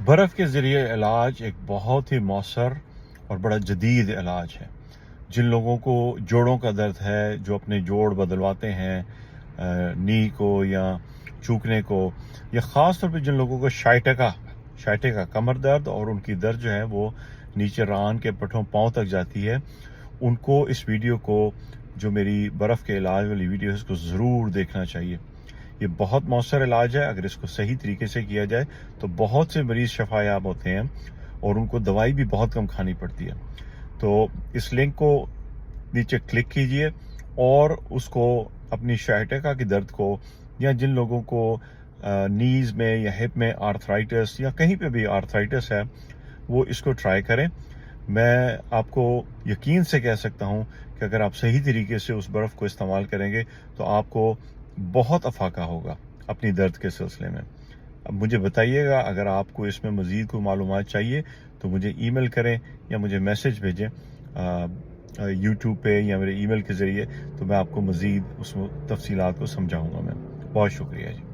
برف کے ذریعے علاج ایک بہت ہی مؤثر اور بڑا جدید علاج ہے۔ جن لوگوں کو جوڑوں کا درد ہے، جو اپنے جوڑ بدلواتے ہیں نی کو یا چوکنے کو، یا خاص طور پہ جن لوگوں کو شائٹے کا کمر درد اور ان کی درد جو ہے وہ نیچے ران کے پٹھوں پاؤں تک جاتی ہے، ان کو اس ویڈیو کو، جو میری برف کے علاج والی ویڈیو ہے، اس کو ضرور دیکھنا چاہیے۔ یہ بہت مؤثر علاج ہے۔ اگر اس کو صحیح طریقے سے کیا جائے تو بہت سے مریض شفا یاب ہوتے ہیں اور ان کو دوائی بھی بہت کم کھانی پڑتی ہے۔ تو اس لنک کو نیچے کلک کیجئے اور اس کو اپنی شائٹیکا کے درد کو، یا جن لوگوں کو نیز میں یا ہپ میں آرتھرائٹس یا کہیں پہ بھی آرتھرائٹس ہے، وہ اس کو ٹرائی کریں۔ میں آپ کو یقین سے کہہ سکتا ہوں کہ اگر آپ صحیح طریقے سے اس برف کو استعمال کریں گے تو آپ کو بہت افاقہ ہوگا اپنی درد کے سلسلے میں۔ اب مجھے بتائیے گا، اگر آپ کو اس میں مزید کوئی معلومات چاہیے تو مجھے ای میل کریں یا مجھے میسج بھیجیں یوٹیوب پہ یا میرے ای میل کے ذریعے، تو میں آپ کو مزید اس تفصیلات کو سمجھاؤں گا۔ میں بہت شکریہ جی۔